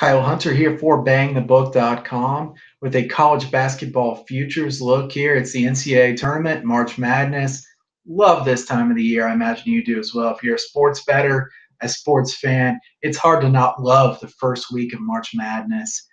Kyle Hunter here for BangTheBook.com with a college basketball futures look here. It's the NCAA Tournament, March Madness. Love this time of the year. I imagine you do as well. If you're a sports bettor, a sports fan, it's hard to not love the first week of March Madness.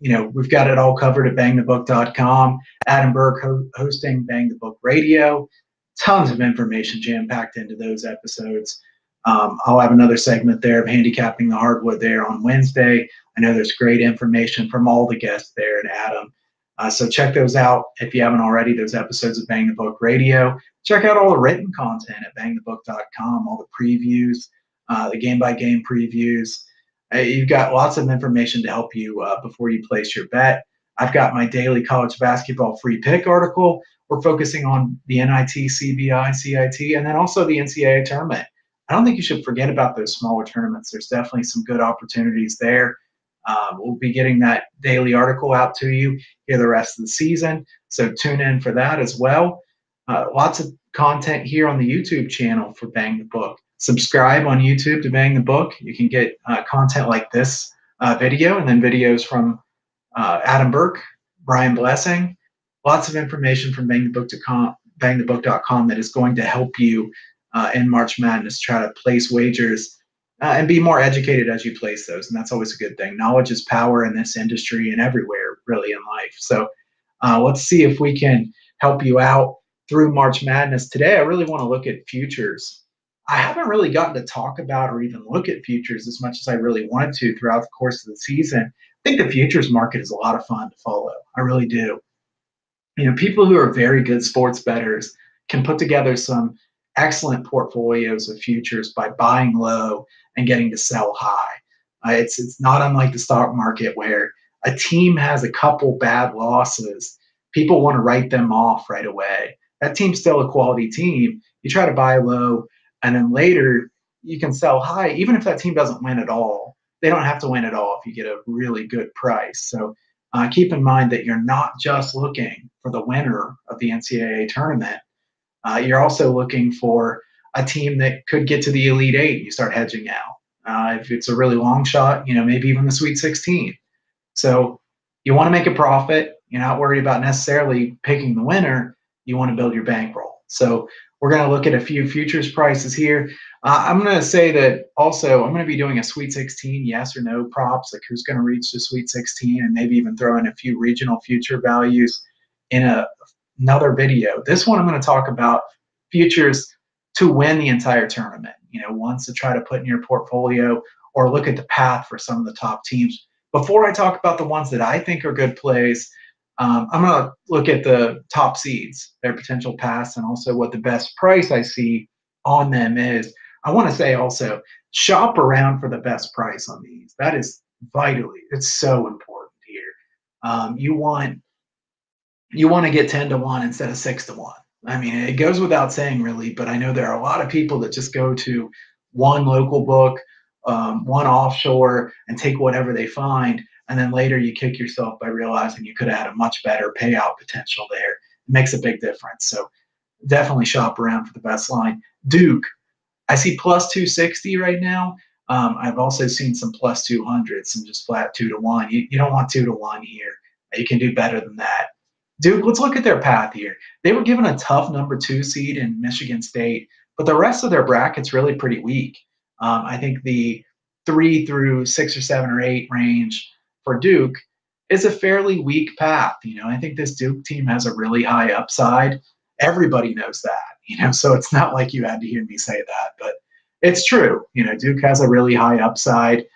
We've got it all covered at BangTheBook.com. Adam Burke hosting Bang the Book Radio. Tons of information jam-packed into those episodes. I'll have another segment there of handicapping the hardwood there on Wednesday. I know there's great information from all the guests there and Adam. So check those out if you haven't already, those episodes of Bang the Book Radio. Check out all the written content at bangthebook.com, all the previews, the game-by-game previews. You've got lots of information to help you before you place your bet. I've got my daily college basketball free pick article. We're focusing on the NIT, CBI, CIT, and then also the NCAA tournament. I don't think you should forget about those smaller tournaments. There's definitely some good opportunities there. We'll be getting that daily article out to you here the rest of the season, so tune in for that as well. Lots of content here on the YouTube channel for Bang the Book. Subscribe on YouTube to Bang the Book. You can get content like this video and then videos from Adam Burke, Brian Blessing. Lots of information from BangTheBook.com that is going to help you in March Madness, try to place wagers and be more educated as you place those. And that's always a good thing. Knowledge is power in this industry and everywhere, really, in life. So let's see if we can help you out through March Madness. Today, I really want to look at futures. I haven't really gotten to talk about or even look at futures as much as I really wanted to throughout the course of the season. I think the futures market is a lot of fun to follow. I really do. You know, people who are very good sports bettors can put together some excellent portfolios of futures by buying low and getting to sell high. It's not unlike the stock market where a team has a couple bad losses. People want to write them off right away. That team's still a quality team. You try to buy low, and then later you can sell high, even if that team doesn't win at all. They don't have to win at all if you get a really good price. So keep in mind that you're not just looking for the winner of the NCAA tournament. You're also looking for a team that could get to the Elite Eight. You start hedging out. If it's a really long shot, maybe even the Sweet 16. So you want to make a profit. You're not worried about necessarily picking the winner. You want to build your bankroll. So we're going to look at a few futures prices here. I'm going to say that also I'm going to be doing a Sweet 16 yes or no props, like who's going to reach the Sweet 16, and maybe even throw in a few regional future values in another video. This one I'm going to talk about futures to win the entire tournament, ones to try to put in your portfolio or look at the path for some of the top teams. Before I talk about the ones that I think are good plays, I'm going to look at the top seeds, their potential paths, and also what the best price I see on them is. I want to say also, shop around for the best price on these. That is vitally, it's so important here. You want to get 10 to 1 instead of 6 to 1. I mean, it goes without saying, really, but I know there are a lot of people that just go to one local book, one offshore, and take whatever they find, and then later you kick yourself by realizing you could have had a much better payout potential there. It makes a big difference. So definitely shop around for the best line. Duke, I see plus 260 right now. I've also seen some plus 200, some just flat 2 to 1. You don't want 2 to 1 here. You can do better than that. Duke, let's look at their path here. They were given a tough number 2 seed in Michigan State, but the rest of their bracket's really pretty weak. I think the 3 through 6 or 7 or 8 range for Duke is a fairly weak path. I think this Duke team has a really high upside. Everybody knows that, so it's not like you had to hear me say that, but it's true. Duke has a really high upside.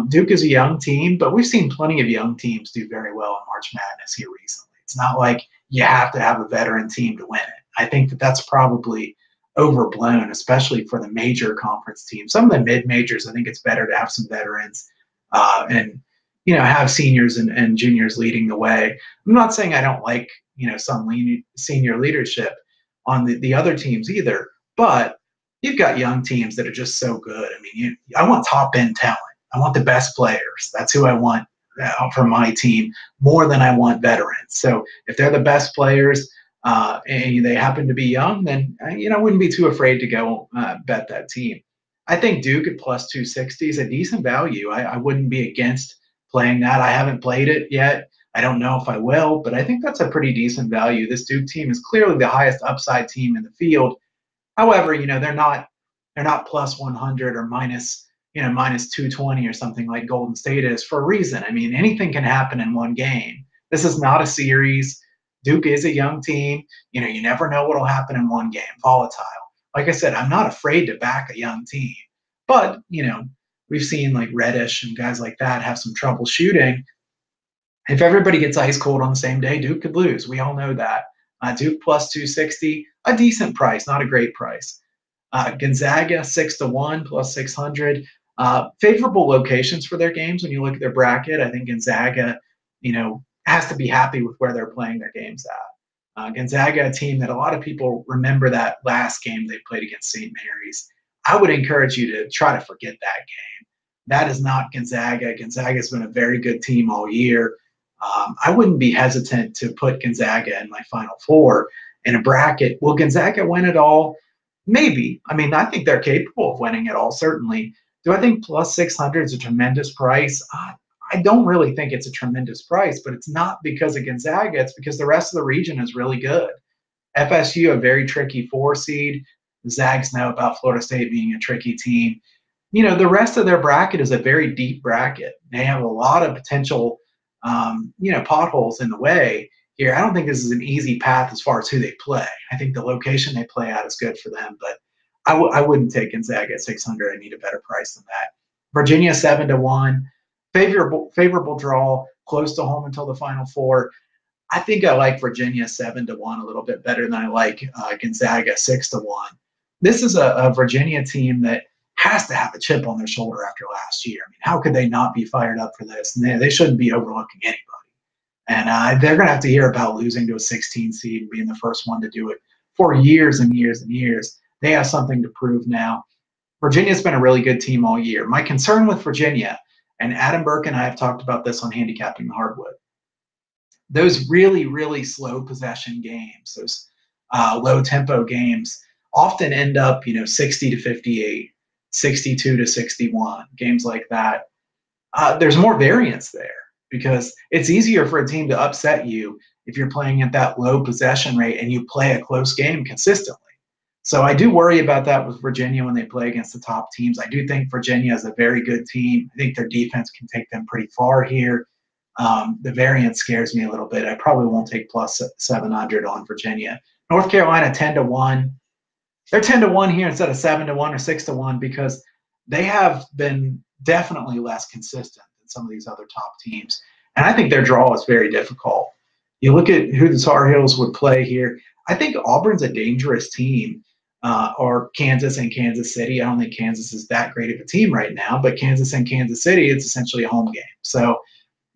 Duke is a young team, but we've seen plenty of young teams do very well in March Madness here recently. It's not like you have to have a veteran team to win it. I think that that's probably overblown, especially for the major conference teams. Some of the mid-majors, I think it's better to have some veterans and have seniors and juniors leading the way. I'm not saying I don't like some senior leadership on the other teams either, but you've got young teams that are just so good. I mean, I want top-end talent. I want the best players. That's who I want for my team more than I want veterans. So if they're the best players and they happen to be young, then I wouldn't be too afraid to go bet that team. I think Duke at plus 260 is a decent value. I wouldn't be against playing that. I haven't played it yet. I don't know if I will, but I think that's a pretty decent value. This Duke team is clearly the highest upside team in the field. However, they're not plus 100 or minus 220 or something like Golden State is for a reason. I mean, anything can happen in one game. This is not a series. Duke is a young team. You never know what'll happen in one game. Volatile. Like I said, I'm not afraid to back a young team, but we've seen like Reddish and guys like that have some trouble shooting. If everybody gets ice cold on the same day, Duke could lose. We all know that. Duke plus 260, a decent price, not a great price. Gonzaga 6-1 plus 600. Favorable locations for their games when you look at their bracket. I think Gonzaga, has to be happy with where they're playing their games at. Gonzaga, a team that a lot of people remember that last game they played against St. Mary's. I would encourage you to try to forget that game. That is not Gonzaga. Gonzaga's been a very good team all year. I wouldn't be hesitant to put Gonzaga in my Final Four in a bracket. Will Gonzaga win it all? Maybe. I mean, I think they're capable of winning it all, certainly. Do I think plus 600 is a tremendous price? I don't really think it's a tremendous price, but it's not because of Gonzaga. It's because the rest of the region is really good. FSU, a very tricky 4 seed. The Zags know about Florida State being a tricky team. The rest of their bracket is a very deep bracket. They have a lot of potential, potholes in the way here. I don't think this is an easy path as far as who they play. I think the location they play at is good for them, but I wouldn't take Gonzaga at 600. I need a better price than that. Virginia 7-1, favorable draw, close to home until the Final Four. I think I like Virginia 7-1 a little bit better than I like Gonzaga 6-1. This is a Virginia team that has to have a chip on their shoulder after last year. I mean, how could they not be fired up for this? And they shouldn't be overlooking anybody. And they're going to have to hear about losing to a 16 seed and being the first one to do it for years and years and years. They have something to prove now. Virginia's been a really good team all year. My concern with Virginia, and Adam Burke and I have talked about this on Handicapping the Hardwood, those really, really slow possession games, those low-tempo games, often end up, 60-58, 62-61, games like that. There's more variance there because it's easier for a team to upset you if you're playing at that low possession rate and you play a close game consistently. So I do worry about that with Virginia when they play against the top teams. I do think Virginia is a very good team. I think their defense can take them pretty far here. The variance scares me a little bit. I probably won't take plus 700 on Virginia. North Carolina 10-1. They're 10-1 here instead of 7-1 or 6-1 because they have been definitely less consistent than some of these other top teams. And I think their draw is very difficult. You look at who the Tar Heels would play here. I think Auburn's a dangerous team, or Kansas and Kansas City. I don't think Kansas is that great of a team right now, but Kansas and Kansas City, it's essentially a home game. So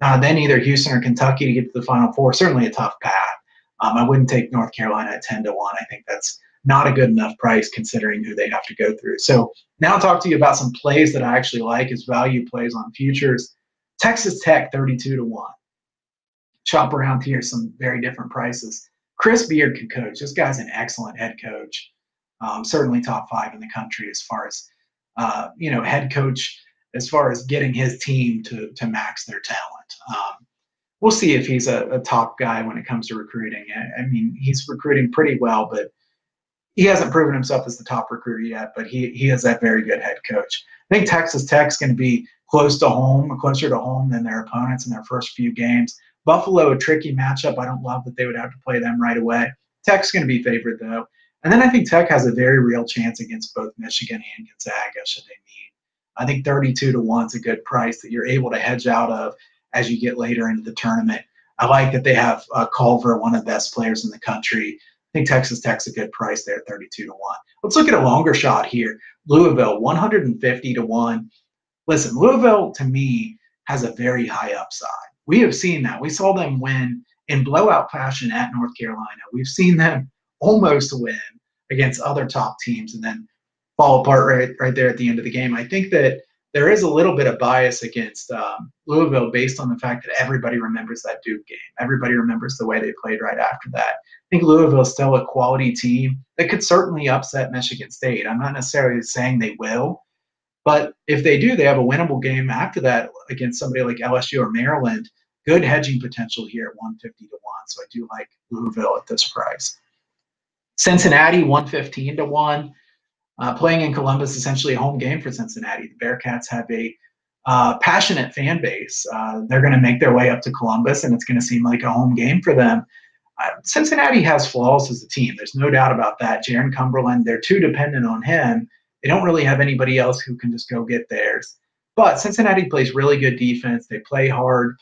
then either Houston or Kentucky to get to the Final Four, certainly a tough path. I wouldn't take North Carolina at 10-1. I think that's not a good enough price considering who they have to go through. So now I'll talk to you about some plays that I actually like as value plays on futures. Texas Tech 32-1. Shop around here, some very different prices. Chris Beard can coach. This guy's an excellent head coach. Certainly top 5 in the country as far as, head coach, as far as getting his team to max their talent. We'll see if he's a top guy when it comes to recruiting. I mean, he's recruiting pretty well, but he hasn't proven himself as the top recruiter yet, but he is that very good head coach. I think Texas Tech's going to be closer to home than their opponents in their first few games. Buffalo, a tricky matchup. I don't love that they would have to play them right away. Tech's going to be favored, though. And then I think Tech has a very real chance against both Michigan and Gonzaga should they meet. I think 32-1 is a good price that you're able to hedge out of as you get later into the tournament. I like that they have Culver, one of the best players in the country. I think Texas Tech's a good price there at 32-1. Let's look at a longer shot here. Louisville, 150-1. Listen, Louisville, to me, has a very high upside. We have seen that. We saw them win in blowout fashion at North Carolina. We've seen them almost win against other top teams and then fall apart right there at the end of the game. I think that there is a little bit of bias against Louisville based on the fact that everybody remembers that Duke game. Everybody remembers the way they played right after that. I think Louisville is still a quality team that could certainly upset Michigan State. I'm not necessarily saying they will, But if they do, they have a winnable game after that against somebody like LSU or Maryland. Good hedging potential here at 150 to 1. So I do like Louisville at this price. Cincinnati 115 to 1. Playing in Columbus, essentially a home game for Cincinnati. The Bearcats have a passionate fan base. They're going to make their way up to Columbus, and it's going to seem like a home game for them. Cincinnati has flaws as a team. There's no doubt about that. Jaron Cumberland, they're too dependent on him. They don't really have anybody else who can just go get theirs. But Cincinnati plays really good defense. They play hard,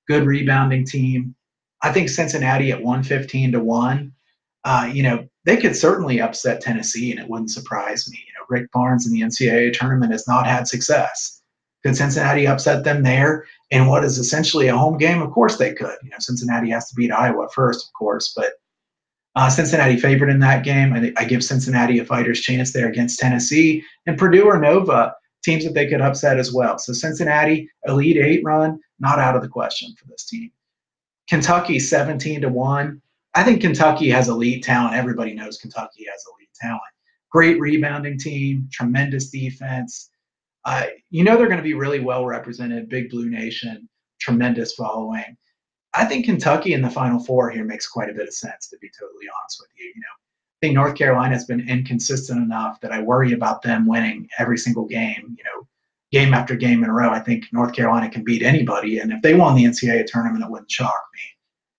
good rebounding team. I think Cincinnati at 115 to 1, they could certainly upset Tennessee, and it wouldn't surprise me. Rick Barnes in the NCAA tournament has not had success. Could Cincinnati upset them there in what is essentially a home game? Of course they could. Cincinnati has to beat Iowa first, of course, but Cincinnati favored in that game. I give Cincinnati a fighter's chance there against Tennessee, and Purdue or Nova, teams that they could upset as well. So Cincinnati, Elite Eight run, not out of the question for this team. Kentucky 17 to 1. I think Kentucky has elite talent. Everybody knows Kentucky has elite talent. Great rebounding team, tremendous defense. They're going to be really well represented. Big Blue Nation, tremendous following. I think Kentucky in the Final Four here makes quite a bit of sense, to be totally honest with you. I think North Carolina has been inconsistent enough that I worry about them winning every single game, game after game in a row. I think North Carolina can beat anybody, and if they won the NCAA tournament, it wouldn't shock me.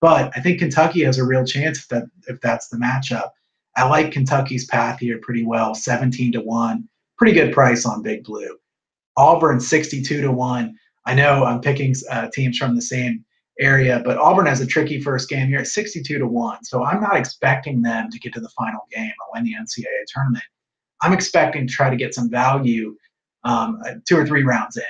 But I think Kentucky has a real chance if that's the matchup. I like Kentucky's path here pretty well, 17 to 1. Pretty good price on Big Blue. Auburn 62 to 1. I know I'm picking teams from the same area, but Auburn has a tricky first game here at 62 to 1. So I'm not expecting them to get to the final game or win the NCAA tournament. I'm expecting to try to get some value 2 or 3 rounds in.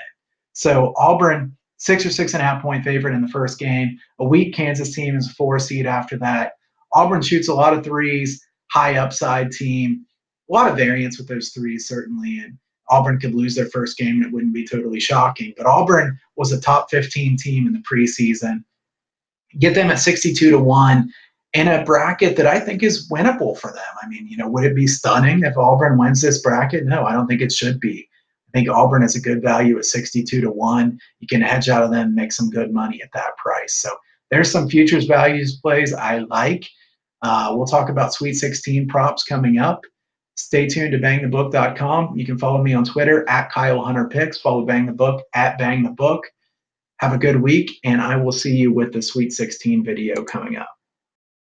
So Auburn, 6 or 6.5 point favorite in the first game. A weak Kansas team is a 4 seed after that. Auburn shoots a lot of threes, high upside team. A lot of variance with those threes, certainly. And Auburn could lose their first game, and it wouldn't be totally shocking. But Auburn was a top 15 team in the preseason. Get them at 62 to 1 in a bracket that I think is winnable for them. I mean, would it be stunning if Auburn wins this bracket? No, I don't think it should be. I think Auburn is a good value at 62 to 1. You can hedge out of them, make some good money at that price. So there's some futures values plays I like. We'll talk about Sweet 16 props coming up. Stay tuned to bangthebook.com. You can follow me on Twitter at Kyle Hunter Picks. Follow Bang the Book at Bang the Book. Have a good week, and I will see you with the Sweet 16 video coming up.